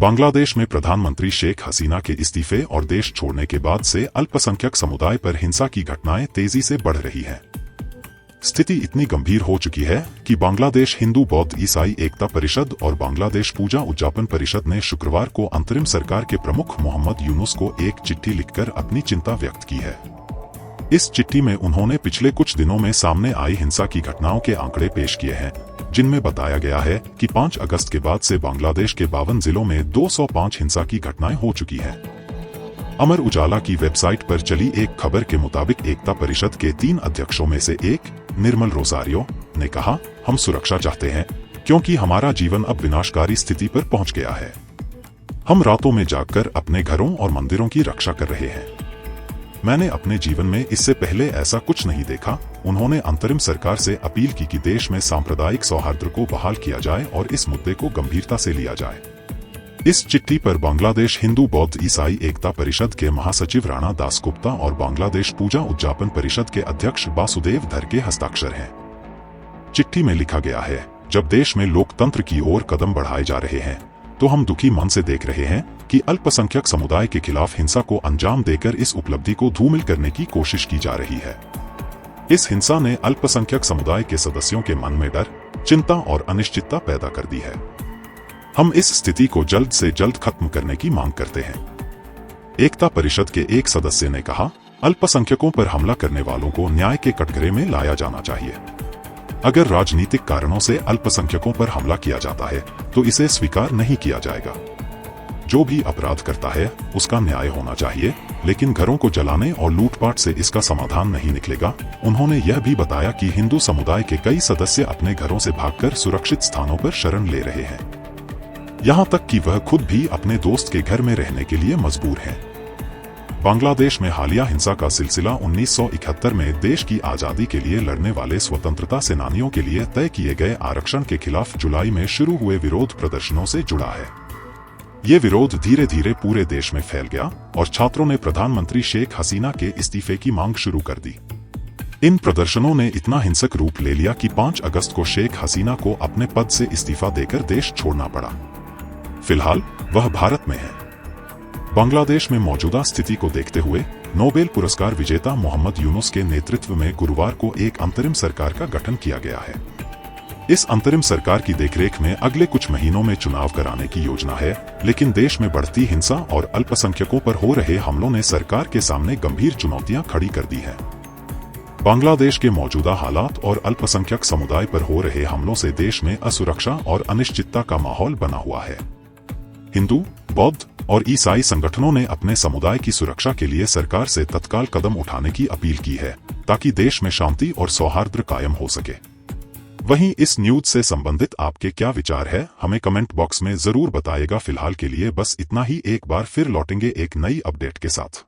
बांग्लादेश में प्रधानमंत्री शेख हसीना के इस्तीफे और देश छोड़ने के बाद से अल्पसंख्यक समुदाय पर हिंसा की घटनाएं तेजी से बढ़ रही हैं। स्थिति इतनी गंभीर हो चुकी है कि बांग्लादेश हिंदू बौद्ध ईसाई एकता परिषद और बांग्लादेश पूजा उद्यापन परिषद ने शुक्रवार को अंतरिम सरकार के प्रमुख मोहम्मद यूनुस को एक चिट्ठी लिखकर अपनी चिंता व्यक्त की है। इस चिट्ठी में उन्होंने पिछले कुछ दिनों में सामने आई हिंसा की घटनाओं के आंकड़े पेश किए हैं, जिनमें बताया गया है कि 5 अगस्त के बाद से बांग्लादेश के 52 जिलों में 205 हिंसा की घटनाएं हो चुकी हैं। अमर उजाला की वेबसाइट पर चली एक खबर के मुताबिक एकता परिषद के 3 अध्यक्षों में से एक, निर्मल रोसारियो, ने कहा, हम सुरक्षा चाहते हैं क्योंकि हमारा जीवन अब विनाशकारी स्थिति पर पहुंच गया है। हम रातों में जागकर अपने घरों और मंदिरों की रक्षा कर रहे हैं। मैंने अपने जीवन में इससे पहले ऐसा कुछ नहीं देखा। उन्होंने अंतरिम सरकार से अपील की कि देश में सांप्रदायिक सौहार्द को बहाल किया जाए और इस मुद्दे को गंभीरता से लिया जाए। इस चिट्ठी पर बांग्लादेश हिंदू बौद्ध ईसाई एकता परिषद के महासचिव राणा दासगुप्ता और बांग्लादेश पूजा उद्यापन परिषद के अध्यक्ष वासुदेव धर के हस्ताक्षर हैं। चिट्ठी में लिखा गया है, जब देश में लोकतंत्र की ओर कदम बढ़ाए जा रहे हैं तो हम दुखी मन से देख रहे हैं कि अल्पसंख्यक समुदाय के खिलाफ हिंसा को अंजाम देकर इस उपलब्धि को धूमिल करने की कोशिश की जा रही है। इस हिंसा ने अल्पसंख्यक समुदाय के सदस्यों के मन में डर, चिंता और अनिश्चितता पैदा कर दी है। हम इस स्थिति को जल्द से जल्द खत्म करने की मांग करते हैं। एकता परिषद के एक सदस्य ने कहा, अल्पसंख्यकों पर हमला करने वालों को न्याय के कटघरे में लाया जाना चाहिए। अगर राजनीतिक कारणों से अल्पसंख्यकों पर हमला किया जाता है तो इसे स्वीकार नहीं किया जाएगा। जो भी अपराध करता है उसका न्याय होना चाहिए, लेकिन घरों को जलाने और लूटपाट से इसका समाधान नहीं निकलेगा। उन्होंने यह भी बताया कि हिंदू समुदाय के कई सदस्य अपने घरों से भागकर सुरक्षित स्थानों पर शरण ले रहे हैं, यहाँ तक कि वह खुद भी अपने दोस्त के घर में रहने के लिए मजबूर हैं। बांग्लादेश में हालिया हिंसा का सिलसिला 1971 में देश की आजादी के लिए लड़ने वाले स्वतंत्रता सेनानियों के लिए तय किए गए आरक्षण के खिलाफ जुलाई में शुरू हुए विरोध प्रदर्शनों से जुड़ा है। ये विरोध धीरे धीरे पूरे देश में फैल गया और छात्रों ने प्रधानमंत्री शेख हसीना के इस्तीफे की मांग शुरू कर दी। इन प्रदर्शनों ने इतना हिंसक रूप ले लिया कि 5 अगस्त को शेख हसीना को अपने पद से इस्तीफा देकर देश छोड़ना पड़ा। फिलहाल वह भारत में है। बांग्लादेश में मौजूदा स्थिति को देखते हुए नोबेल पुरस्कार विजेता मोहम्मद यूनुस के नेतृत्व में गुरुवार को एक अंतरिम सरकार का गठन किया गया है। इस अंतरिम सरकार की देखरेख में अगले कुछ महीनों में चुनाव कराने की योजना है, लेकिन देश में बढ़ती हिंसा और अल्पसंख्यकों पर हो रहे हमलों ने सरकार के सामने गंभीर चुनौतियां खड़ी कर दी हैं। बांग्लादेश के मौजूदा हालात और अल्पसंख्यक समुदाय पर हो रहे हमलों से देश में असुरक्षा और अनिश्चितता का माहौल बना हुआ है। हिंदू, बौद्ध और ईसाई संगठनों ने अपने समुदाय की सुरक्षा के लिए सरकार से तत्काल कदम उठाने की अपील की है, ताकि देश में शांति और सौहार्द कायम हो सके। वहीं इस न्यूज से संबंधित आपके क्या विचार है, हमें कमेंट बॉक्स में जरूर बताइएगा। फिलहाल के लिए बस इतना ही। एक बार फिर लौटेंगे एक नई अपडेट के साथ।